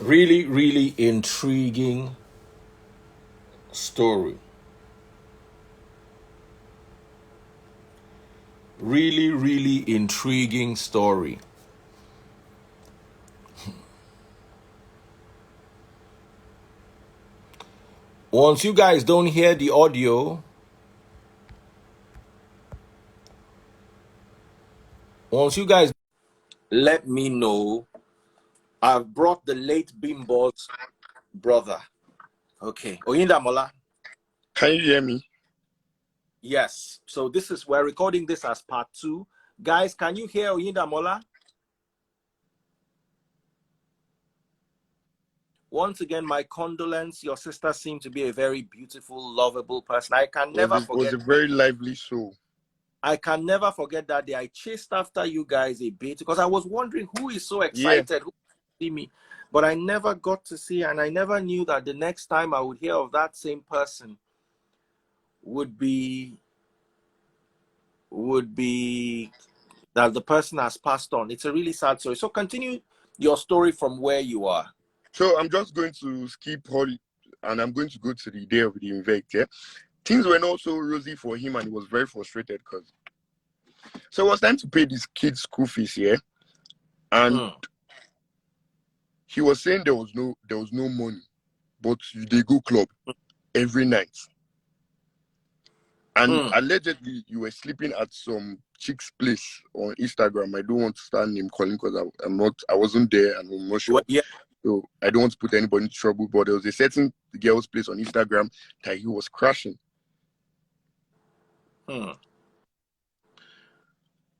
Really, really intriguing story. Really, really intriguing story. Once you guys don't hear the audio, once you guys let me know, I've brought the late Bimbo'S brother. Okay. Oyinda Mola. Can you hear me? Yes. So we're recording this as part 2. Guys, can you hear Oyinda Mola? Once again, my condolence. Your sister seemed to be a very beautiful, lovable person. I can never Was forget. a very lively soul. I can never forget that day. I chased after you guys a bit because I was wondering who is so Yeah. excited who see me, but I never got to see, and I never knew that the next time I would hear of that same person would be that the person has passed on. It's a really sad story. So continue your story from where you are. So I'm just going to skip all, and I'm going to go to the day of the event. Yeah, things were not so rosy for him, and he was very frustrated because. So it was time to pay this kid's school fees. Yeah, and he was saying there was no money, but they go club every night. And allegedly, you were sleeping at some chick's place on Instagram. I don't want to start name calling because I wasn't there and I'm not sure. Well, yeah. So I don't want to put anybody in trouble. But there was a certain girl's place on Instagram that he was crashing.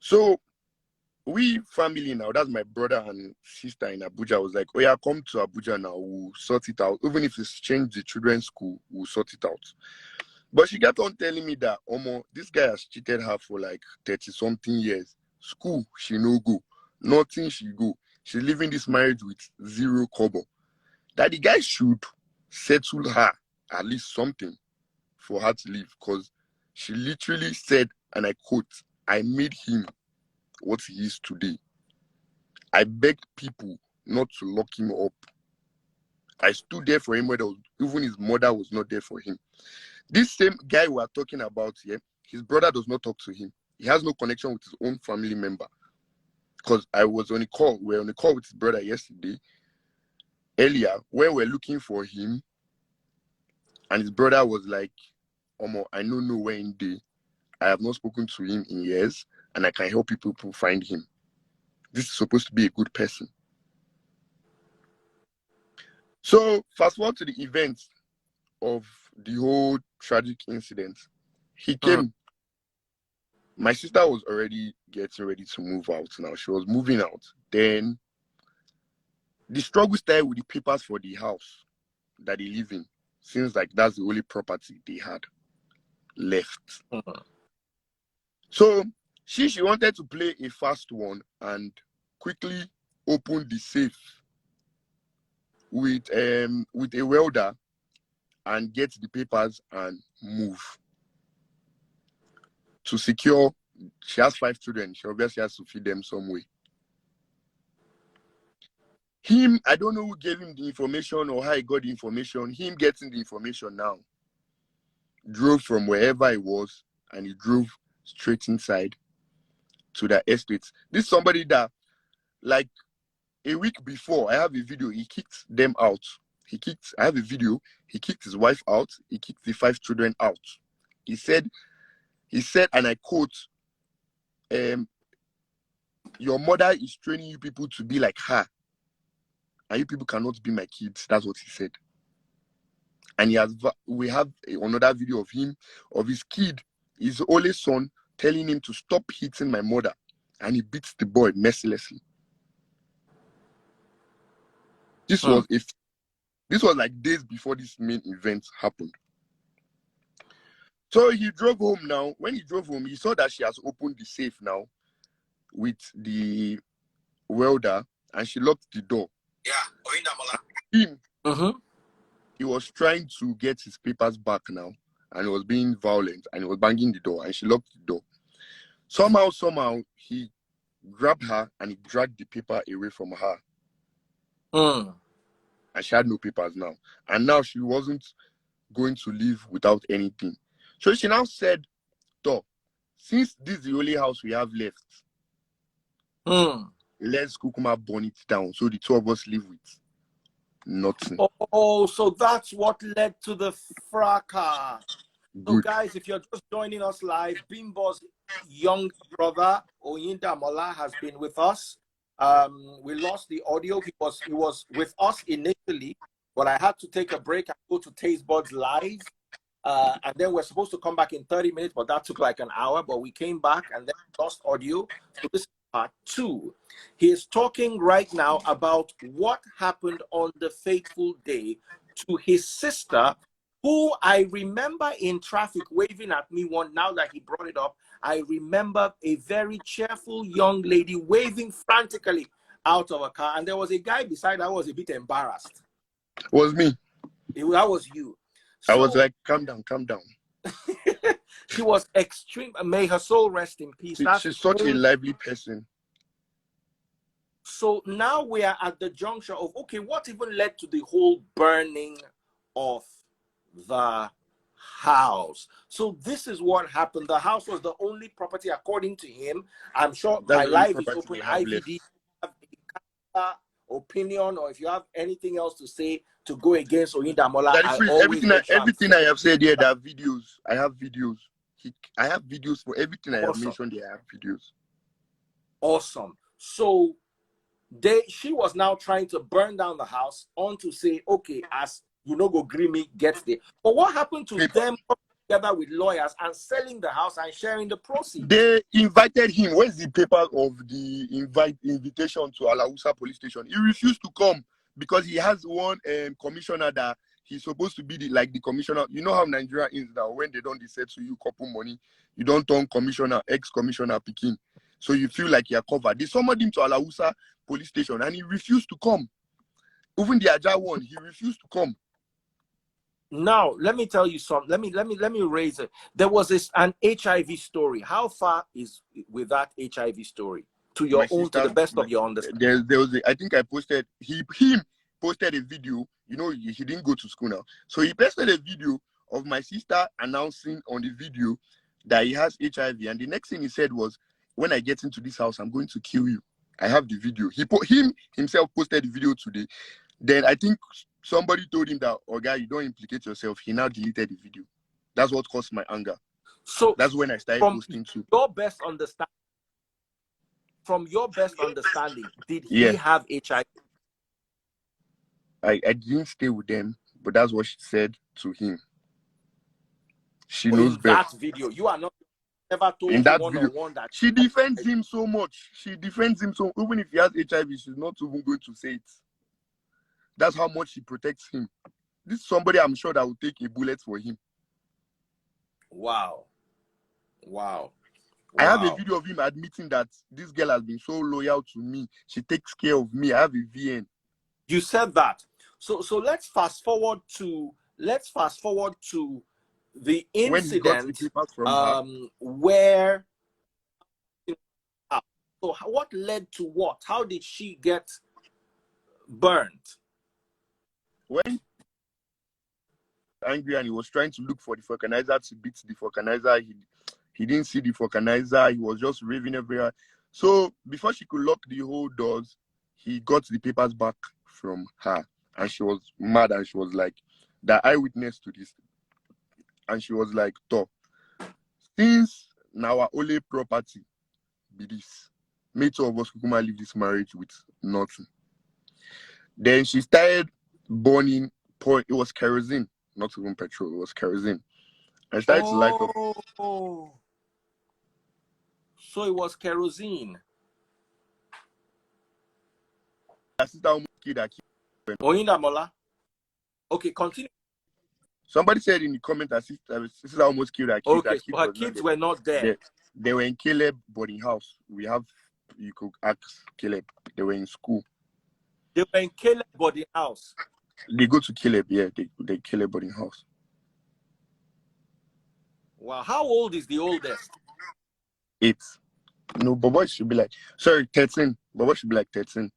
So we family now, that's my brother and sister in Abuja, was like, oh yeah, come to Abuja now, we'll sort it out. Even if it's change the children's school, we'll sort it out. But she kept on telling me that, Omo, this guy has cheated her for like 30-something years. School, she no go. Nothing, she go. She's living this marriage with 0 kobo. That the guy should settle her at least something for her to live. Because she literally said, and I quote, I made him what he is today. I begged people not to lock him up. I stood there for him when even his mother was not there for him. This same guy we are talking about here, his brother does not talk to him. He has no connection with his own family member. Because I was on a call. We were on a call with his brother yesterday, earlier, when we were looking for him. And his brother was like, Omo, I don't know where in day. I have not spoken to him in years, and I can help people to find him. This is supposed to be a good person. So, fast forward to the event of the whole tragic incident. He came. My sister was already getting ready to move out now. She was moving out. Then the struggle started with the papers for the house that they live in. Seems like that's the only property they had left. So she wanted to play a fast one and quickly open the safe with a welder and get the papers and move. To secure, she has 5 children. She obviously has to feed them some way. Him, I don't know who gave him the information or how he got the information. Him getting the information now. Drove from wherever he was and he drove straight inside to the estate. This is somebody that, like a week before, I have a video, he kicked them out. I have a video, he kicked his wife out, he kicked the 5 children out. He said, and I quote, your mother is training you people to be like her. And you people cannot be my kids. That's what he said. And we have another video of him, of his kid, his only son, telling him to stop hitting my mother. And he beats the boy mercilessly. This was like days before this main event happened. So he drove home now. When he drove home, he saw that she has opened the safe now with the welder and she locked the door. Him, he was trying to get his papers back now and he was being violent and he was banging the door and she locked the door. Somehow, he grabbed her and he dragged the paper away from her. and she had no papers now. And now she wasn't going to leave without anything. So she now said, "Toh, since this is the only house we have left, let's kukuma burn it down so the two of us live with nothing." Oh, so that's what led to the fracas. So, Good. guys, if you're just joining us live, Bimbo's young brother, Oyinda Mola, has been with us. We lost the audio. He was with us initially, but I had to take a break and go to Taste Buds Live. And then we're supposed to come back in 30 minutes, but that took like an hour. But we came back and then lost audio. So this is part 2. He is talking right now about what happened on the fateful day to his sister, who I remember in traffic waving at me one. Now that he brought it up, I remember a very cheerful young lady waving frantically out of a car. And there was a guy beside that was a bit embarrassed. It was me. That was you. I was like, calm down, calm down. She was extreme. May her soul rest in peace. She's such a lively person. So now we are at the juncture of, okay, what even led to the whole burning of the house? So this is what happened. The house was the only property, according to him. I'm sure my live is open. IVD, have a opinion, or if you have anything else to say to go against Oyinda Mola, everything I have said here, there are videos. I have videos. I have videos for everything I have mentioned here. I have videos. Awesome. So she was now trying to burn down the house on to say, okay, as you know, go Grimmy gets there. But what happened to them together with lawyers and selling the house and sharing the proceeds? They invited him. Where's the paper of the invitation to Alausa police station? He refused to come because he has one commissioner that he's supposed to be the commissioner. You know how Nigeria is now. When they don't decide to you couple money, you don't turn commissioner, ex-commissioner picking. So you feel like you're covered. They summoned him to Alausa police station and he refused to come. Even the Aja one, he refused to come. Now, let me tell you something. Let me raise it. There was an HIV story. How far is with that HIV story? To your own, to the best of your understanding. There was I think I posted him posted a video. You know, he didn't go to school now. So he posted a video of my sister announcing on the video that he has HIV. And the next thing he said was, when I get into this house, I'm going to kill you. I have the video. Him himself posted the video today. Then I think somebody told him that, oh, guy, you don't implicate yourself. He now deleted the video. That's what caused my anger. So that's when I started posting too. From your best understanding, did he have HIV? I didn't stay with them, but that's what she said to him. She knows best. That video, you are not ever told in that one-on-one that she defends him so much. She defends him so even if he has HIV, she's not even going to say it. That's how much she protects him. This is somebody I'm sure that will take a bullet for him. Wow. I have a video of him admitting that this girl has been so loyal to me. She takes care of me. I have a VN. You said that. So let's fast forward to the incident where. So what led to what? How did she get burnt? When angry and he was trying to look for the vulcanizer to beat the vulcanizer, he didn't see the vulcanizer. He was just raving everywhere. So before she could lock the whole doors, he got the papers back from her, and she was mad, and she was like, the eyewitness to this, and she was like, "Toh, since now our only property be this, may two of us kukuma leave this marriage with nothing." Then she started burning. It was kerosene, not even petrol. It was kerosene. I started to light up. So it was kerosene. Oyinda Mola. Okay, continue. Somebody said in the comment that sister almost killed her kids. Okay, so her kids were not there. They were in Caleb boarding house. You could ask Caleb. They were in school. They were in Caleb boarding house. They go to Caleb, yeah. They Caleb boarding house. Wow, how old is the oldest? 8. No, Bobo should be like 13. Bobo should be like 13.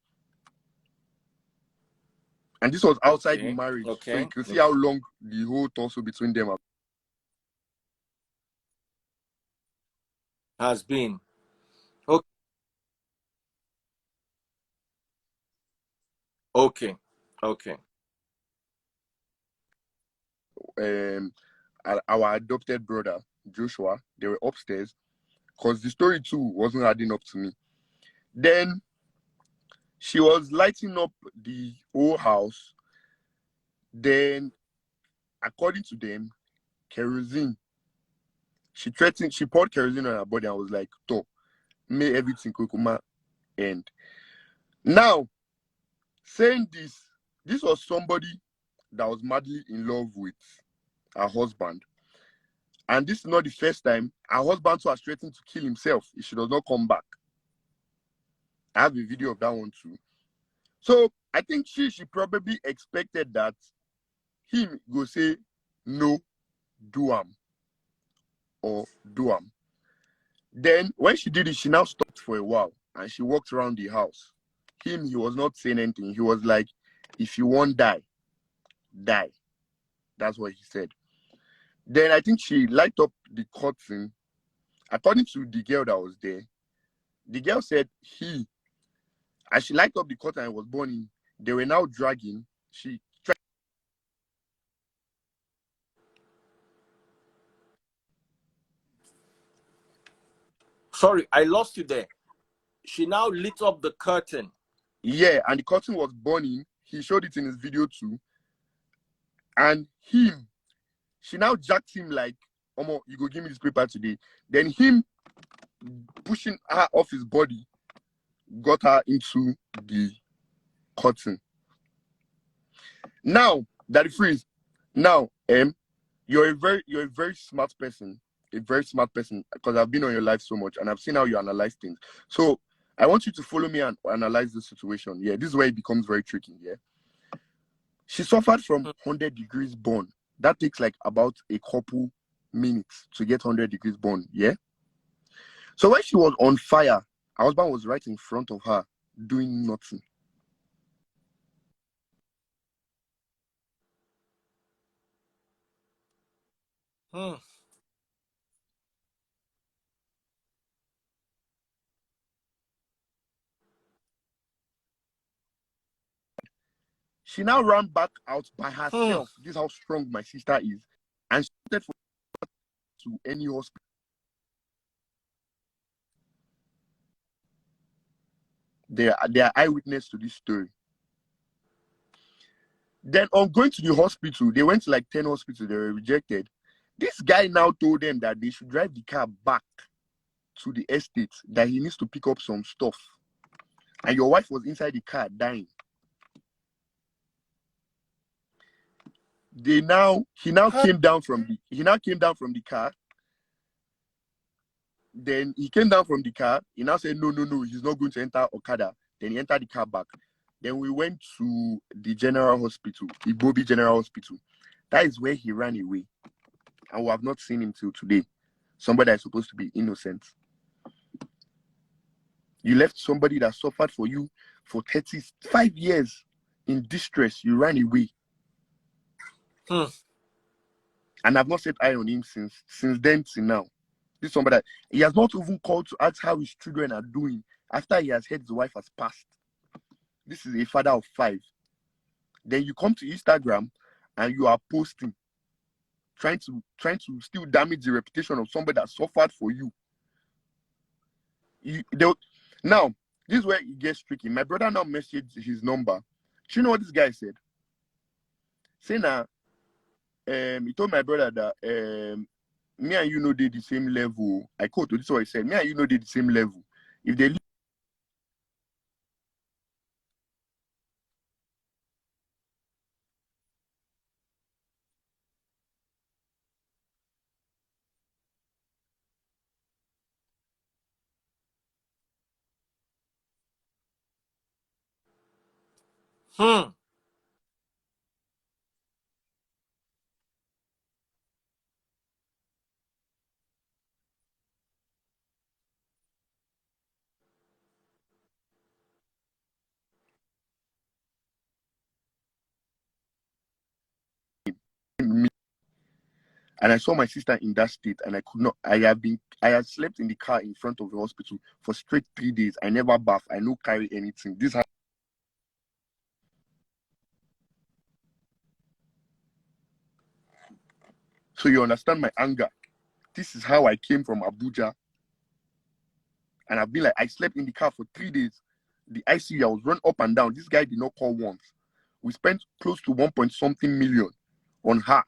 And this was outside the Okay. marriage. So you Okay. can see how long the whole tussle between them Has been. Okay. Okay. Okay. our adopted brother, Joshua, they were upstairs because the story too wasn't adding up to me. Then she was lighting up the whole house. Then, according to them, kerosene. She threatened, she poured kerosene on her body and was like, "To, may everything kukuma end." Now, saying this was somebody that was madly in love with her husband. And this is not the first time her husband was threatening to kill himself if she does not come back. I have a video of that one too. So I think she probably expected that him go say no, do am or do am. Then when she did it, she now stopped for a while and she walked around the house. He was not saying anything. He was like, if you won't die, die. That's what he said. Then I think she lighted up the curtain. According to the girl that was there, the girl said as she lighted up the curtain and was burning, they were now dragging. She tried. Sorry, I lost you there. She now lit up the curtain. Yeah, and the curtain was burning. He showed it in his video too. And she now jacked him like, Omo, you go give me this paper today. Then him pushing her off his body got her into the curtain. Now that it freeze. Now, you're a very smart person. A very smart person, because I've been on your life so much and I've seen how you analyze things. So I want you to follow me and analyze the situation. Yeah, this is where it becomes very tricky. Yeah. She suffered from 100 degrees burn. That takes like about a couple minutes to get 100 degrees burn. Yeah. So when she was on fire, her husband was right in front of her doing nothing. Hmm. She now ran back out by Hmm. herself. This is how strong my sister is. And she started to any hospital. They are eyewitness to this story. Then on going to the hospital, they went to like 10 hospitals, they were rejected. This guy now told them that they should drive the car back to the estate, that he needs to pick up some stuff. And your wife was inside the car dying. He now came down from the car. Then he came down from the car. He now said, no, he's not going to enter Okada. Then he entered the car back. Then we went to the general hospital, Ibobi General Hospital. That is where he ran away. And we have not seen him till today. Somebody that is supposed to be innocent. You left somebody that suffered for you for 35 years in distress. You ran away. Hmm. And I've not set eye on him since then till now. This is somebody that he has not even called to ask how his children are doing after he has heard his wife has passed. This is a father of 5. Then you come to Instagram and you are posting, trying to still damage the reputation of somebody that suffered for you. Now, this is where it gets tricky. My brother now messaged his number. Do you know what this guy said? Say now, he told my brother that me and you know they the same level. I quote, this is what he said. Me and you know they the same level. If they Hmm. And I saw my sister in that state, and I could not. I had slept in the car in front of the hospital for straight 3 days. I never bath. I no carry anything. So you understand my anger. This is how I came from Abuja. And I've been like, I slept in the car for 3 days. The ICU, I was run up and down. This guy did not call once. We spent close to 1 point something million on her.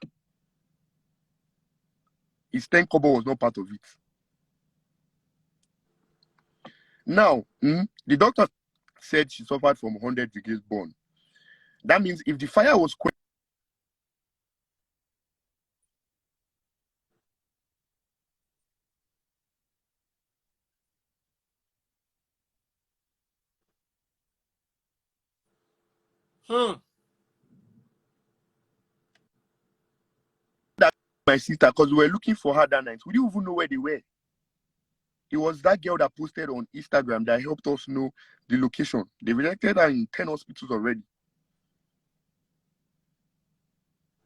His 10 kobo was not part of it. Now, the doctor said she suffered from 100 degrees burn. That means if the fire was quenched, my sister, because we were looking for her that night, we didn't even know where they were. It was that girl that posted on Instagram that helped us know the location. They rejected her in 10 hospitals already.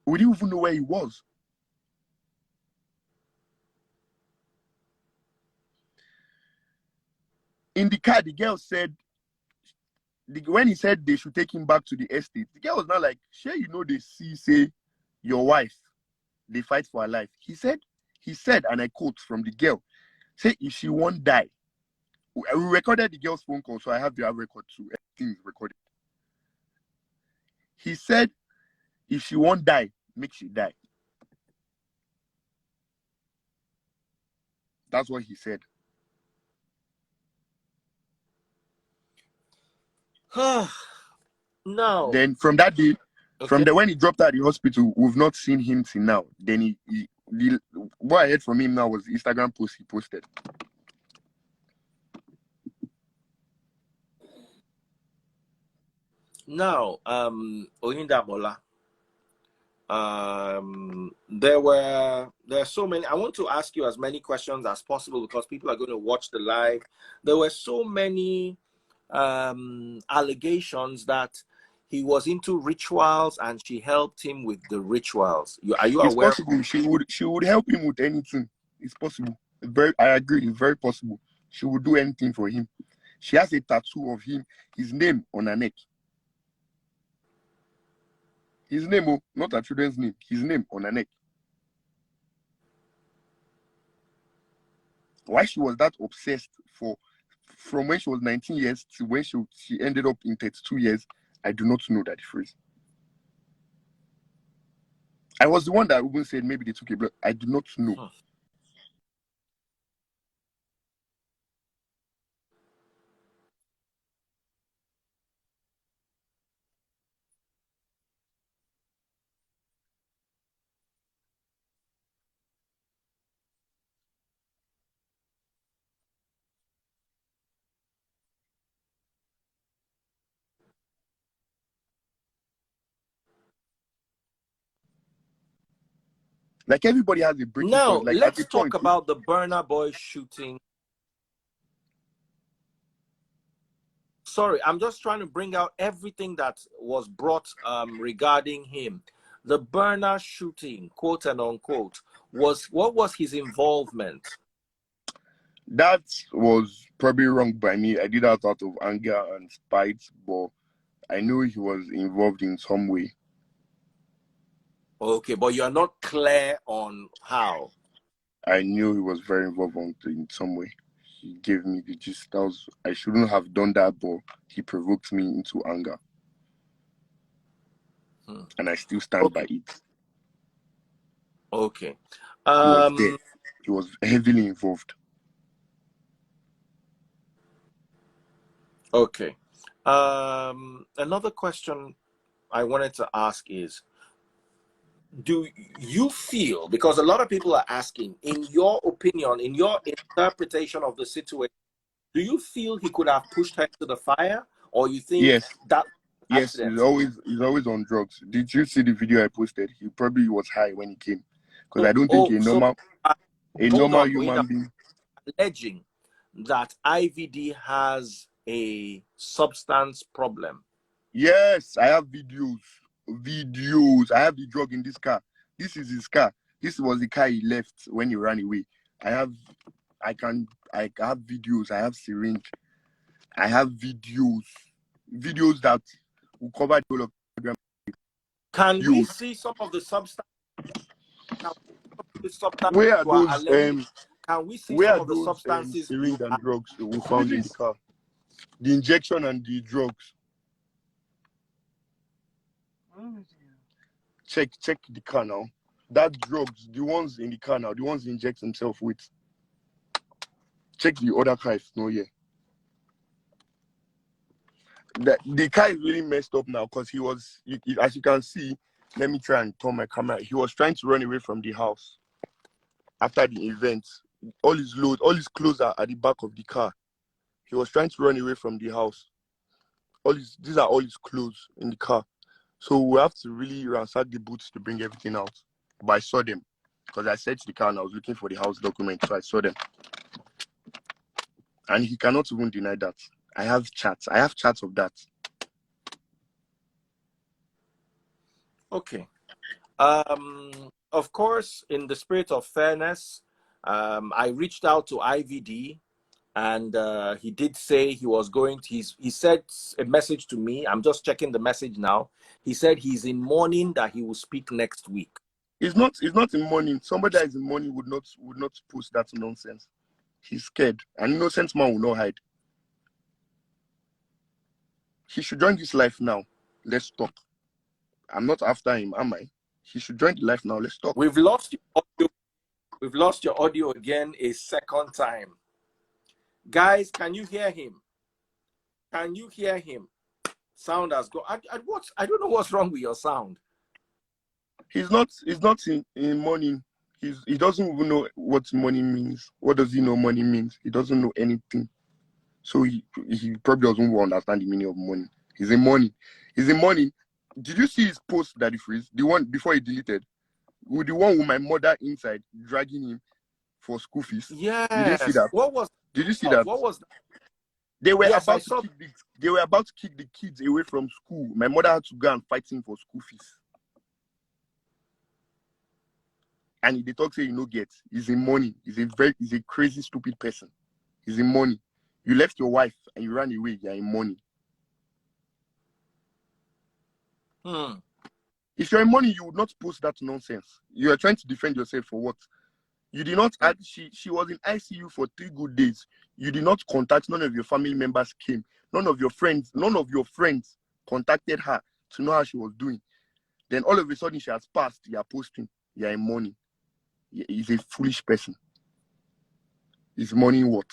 We didn't even know where he was. In the car, the girl said, when he said they should take him back to the estate, the girl was not like, sure, you know, they see, say, your wife, they fight for her life. He said, and I quote from the girl, say, if she won't die, we recorded the girl's phone call, so I have the record too. Everything is recorded. He said, if she won't die, make she die. That's what he said. No. Then from that day, when he dropped out of the hospital, we've not seen him till now. Then what I heard from him now was the Instagram post he posted. Now, Oyindamola, there are so many. I want to ask you as many questions as possible because people are going to watch the live. There were so many allegations that he was into rituals and she helped him with the rituals. Are you aware? It's possible. She would help him with anything. It's possible. I agree. It's very possible. She would do anything for him. She has a tattoo of his name on her neck. His name, not her children's name. His name on her neck. Why she was that obsessed from when she was 19 years to when she ended up in 32 years, I do not know that phrase. I was the one that even said maybe they took a blood. I do not know. Like everybody has a breaking now, point. Like let's talk about the Burna Boy shooting. Sorry, I'm just trying to bring out everything that was brought regarding him. The Burna shooting, quote and unquote, what was his involvement? That was probably wrong by me. I did that out of anger and spite, but I knew he was involved in some way. Okay, but you're not clear on how. I knew he was very involved in some way. He gave me the gist. I shouldn't have done that, but he provoked me into anger. And I still stand by it. Okay. He was there. He was heavily involved. Okay. Another question I wanted to ask is, do you feel, because a lot of people are asking, in your opinion, in your interpretation of the situation, do you feel he could have pushed her to the fire, or you think that accident? He's always on drugs. Did you see the video I posted? He probably was high when he came, because I don't think a normal human being. Alleging that IVD has a substance problem. Yes, I have videos. I have the drug in this car. This is his car. This was the car he left when he ran away. I have videos. I have syringe. I have videos that will cover the whole of Can we you. see some of the substance? The substance Where are you are those alleging? Can we see some of the substances you syringe and are? drugs we found in the car? The injection and the drugs. Check the car now. That drugs, the ones in the car now, the ones he injects himself with. Check the other car if no here. The car is really messed up now because he was, as you can see, let me try and turn my camera. He was trying to run away from the house after the event. All his clothes are at the back of the car. He was trying to run away from the house. These are all his clothes in the car. So we have to really ransack the boots to bring everything out. But I saw them because I searched the car and I was looking for the house documents, so I saw them. And he cannot even deny that. I have chats of that. Okay. Of course, in the spirit of fairness, I reached out to IVD, and he did say he was going to. He sent a message to me. I'm just checking the message now. He said he's in mourning, that he will speak next week. It's not in mourning. Somebody that is in mourning would not post that nonsense. He's scared. An innocent man will not hide. He should join this life now. Let's talk. I'm not after him, am I? He should join the life now. Let's talk. We've lost your audio. We've lost your audio again a second time. Guys, can you hear him? Can you hear him? Sound has gone. I don't know what's wrong with your sound. He's not in mourning. He doesn't even know what money means. What does he know money means? He doesn't know anything. So he probably doesn't understand the meaning of money. He's in mourning. Did you see his post that he freeze? The one before he deleted? With the one with my mother inside dragging him for school fees. Yes. Did you see that? Did you see that? What was that? They were about to kick the kids away from school. My mother had to go and fight him for school fees. And they talk say no get. He's in money. He's a crazy, stupid person. He's in money. You left your wife and you ran away. You're in money. If you're in money, you would not post that nonsense. You are trying to defend yourself for what? You did not add. She was in ICU for 3 good days. You did not contact. None of your family members came. None of your friends contacted her to know how she was doing. Then all of a sudden she has passed. You are posting. You are in money. He's a foolish person. His money what?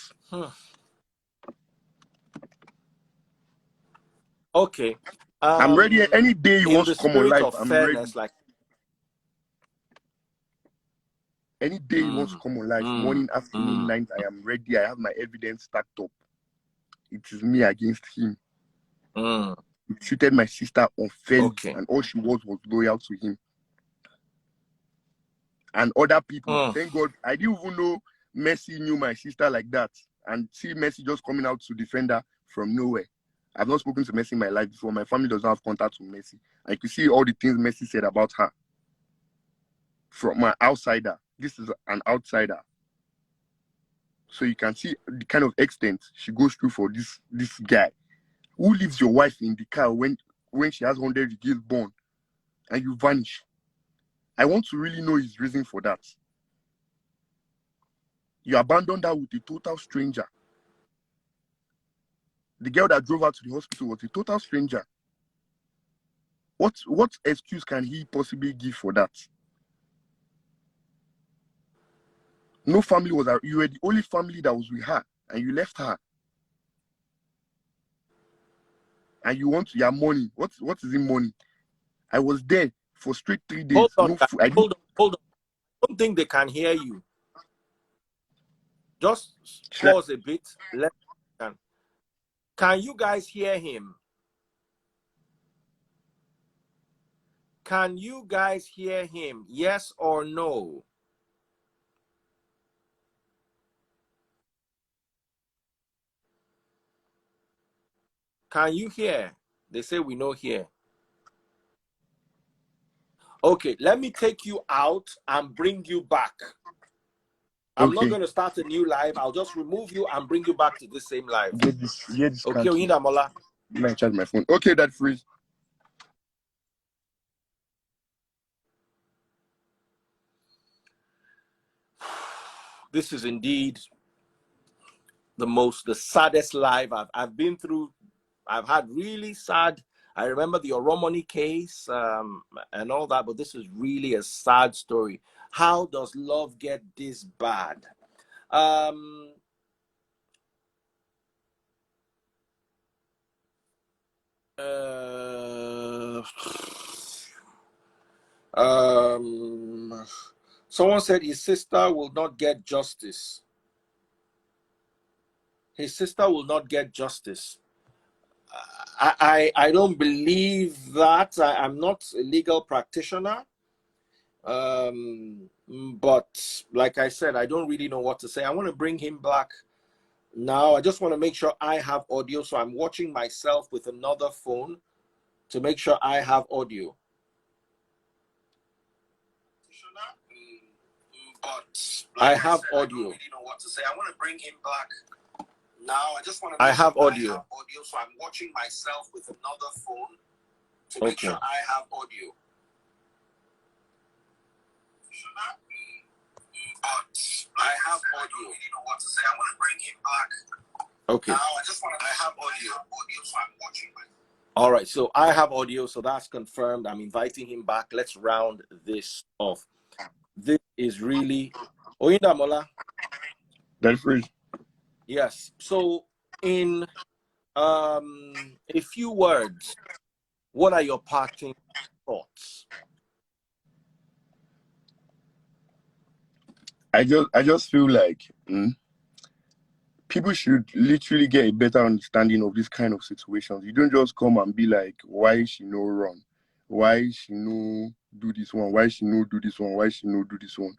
Okay. I'm ready. Any day he wants to come on live, I'm fairness, ready. Any day he wants to come on live, morning, afternoon, night, I am ready. I have my evidence stacked up. It is me against him. He treated my sister unfairly, and all she was loyal to him. And other people, thank God, I didn't even know Messi knew my sister like that. And see Messi just coming out to defend her from nowhere. I've not spoken to Messi in my life before. My family does not have contact with Messi. I could see all the things Messi said about her. From my outsider. This is an outsider. So you can see the kind of extent she goes through for this guy. Who leaves your wife in the car when she has 100 years born and you vanish? I want to really know his reason for that. You abandoned her with a total stranger. The girl that drove her to the hospital was a total stranger. What excuse can he possibly give for that? No family was there. You were the only family that was with her, and you left her. And you want your money. What is in money? I was there for straight 3 days. Hold on. I don't think they can hear you. Just pause a bit. Can you guys hear him? Can you guys hear him? Yes or no? Can you hear? They say we know here. Okay, let me take you out and bring you back. I'm not Okay. going to start a new live. I'll just remove you and bring you back to the same live. Get this Okay, Oyindamola. Let me charge my phone. Okay, that freeze. This is indeed the saddest live I've been through. I've had really sad. I remember the Oromoni case and all that, but this is really a sad story. How does love get this bad? Someone said his sister will not get justice. His sister will not get justice. I don't believe that. I'm not a legal practitioner. But like I said, I don't really know what to say. I want to bring him back now. I just want to make sure I have audio. So I'm watching myself with another phone to make sure I have audio. But I have audio. I don't really know what to say. I want to bring him back now. I just want to make sure I have audio. So I'm watching myself with another phone to make sure I have audio. But I have audio. You know what to say. I want to bring him back. Okay. Now I just want to. I have audio. So I'm watching my. All right. So I have audio. So that's confirmed. I'm inviting him back. Let's round this off. This is really Oyindamola. That freeze. Yes. So in a few words, what are your parting thoughts? I just feel like people should literally get a better understanding of this kind of situations. You don't just come and be like, why she no run? Why she no do this one? Why she no do this one? Why she no do this one?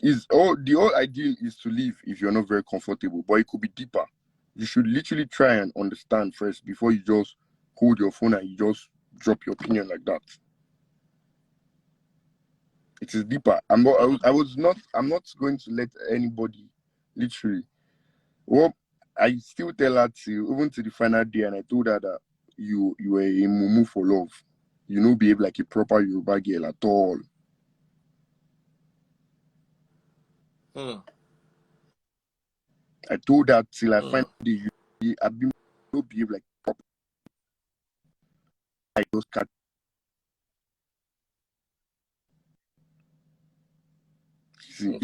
The whole ideal is to leave if you're not very comfortable, but it could be deeper. You should literally try and understand first before you just hold your phone and you just drop your opinion like that. It is deeper. I'm not going to let anybody literally. Well, I still tell her to even to the final day, and I told her that you were a mumu for love. You know, behave like a proper Yoruba girl at all. I told her till I find the I behave like proper. I just catch.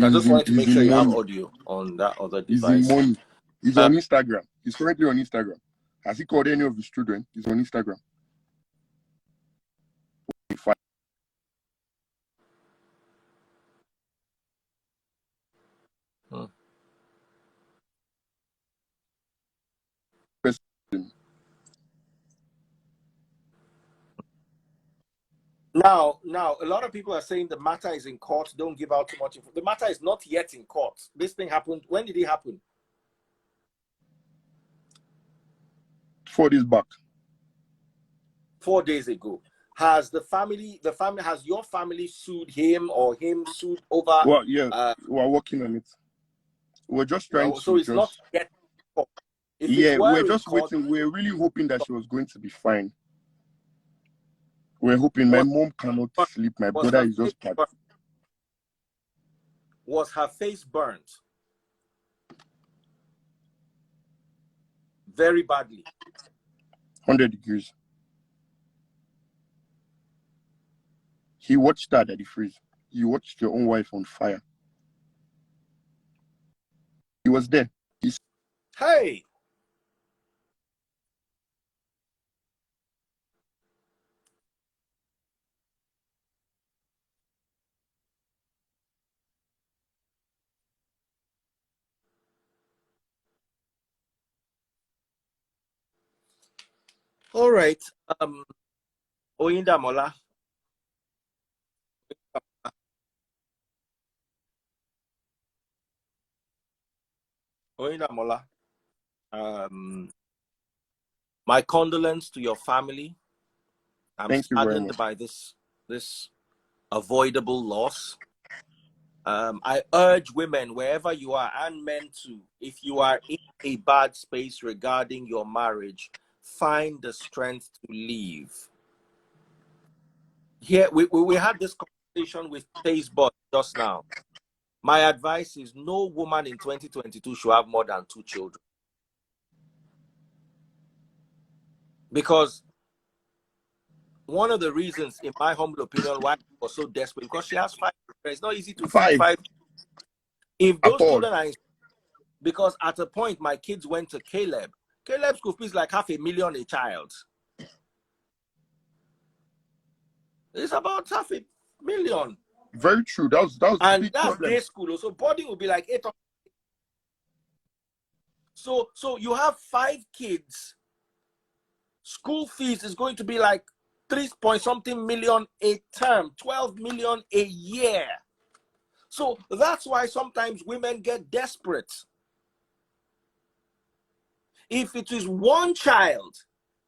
I just wanted to make sure you have audio on that other device. He's on Instagram. He's currently on Instagram. Has he called any of his children? He's on Instagram. Now, a lot of people are saying the matter is in court. Don't give out too much info. The matter is not yet in court. This thing happened. When did it happen? 4 days back. 4 days ago. Has has your family sued him or him sued over? Well, yeah, we're working on it. We're just trying to. So it's not yet in court. We're just waiting. We're really hoping that she was going to be fine. We're hoping. My mom cannot sleep. My brother is just bad. Was her face burnt? Very badly. 100 degrees. He watched that at the freeze. You watched your own wife on fire. He was there. Hey! All right. Oyindamola. Oyindamola. My condolence to your family. I'm saddened by this avoidable loss. I urge women, wherever you are, and men too, if you are in a bad space regarding your marriage, find the strength to leave. Here, we had this conversation with Facebook just now. My advice is no woman in 2022 should have more than 2 children. Because one of the reasons, in my humble opinion, why she was so desperate, because she has 5 children. It's not easy to feed 5. If those children are in, because at a point my kids went to Caleb. Caleb's school fees like $500,000 a child. It's about $500,000. Very true. That's and that's day school. So boarding will be like 800. So you have 5 kids. School fees is going to be like 3-point-something million a term, 12 million a year. So that's why sometimes women get desperate. If it is 1 child,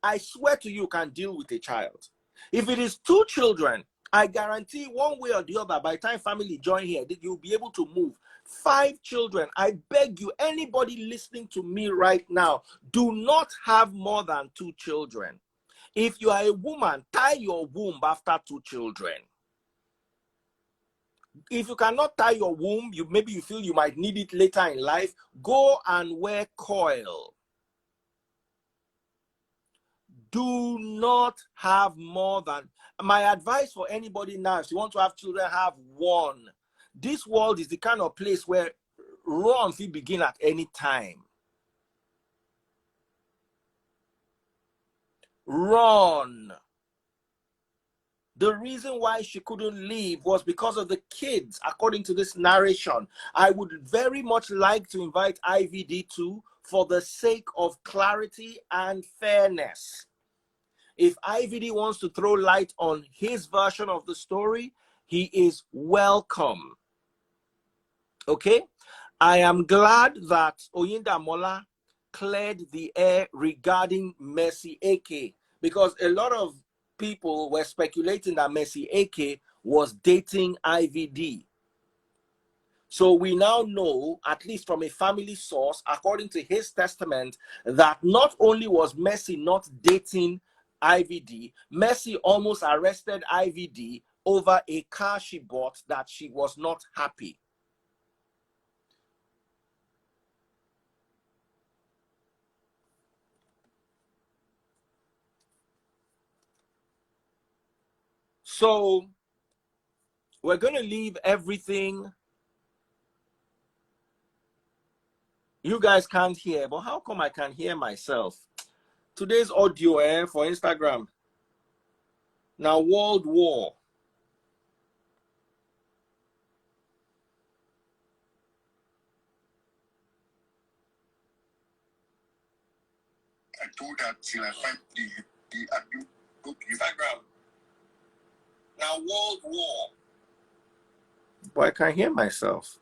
I swear to you can deal with a child. If it is 2 children, I guarantee one way or the other, by the time family join here, you'll be able to move. 5 children, I beg you, anybody listening to me right now, do not have more than 2 children. If you are a woman, tie your womb after 2 children. If you cannot tie your womb, maybe you feel you might need it later in life, go and wear coil. Do not have more than, my advice for anybody now, if you want to have children, have 1. This world is the kind of place where run will begin at any time. Run. The reason why she couldn't leave was because of the kids, according to this narration. I would very much like to invite IVD too, for the sake of clarity and fairness. If IVD wants to throw light on his version of the story, he is welcome. Okay? I am glad that Oyindamola cleared the air regarding Mercy Eke, because a lot of people were speculating that Mercy Eke was dating IVD. So we now know, at least from a family source, according to his testament, that not only was Mercy not dating IVD, Mercy almost arrested IVD over a car she bought that she was not happy. So we're going to leave everything. You guys can't hear, but how come I can hear myself? Today's audio for Instagram. Now, World War. I told her till I find the Instagram. Now, World War. But I can't hear myself.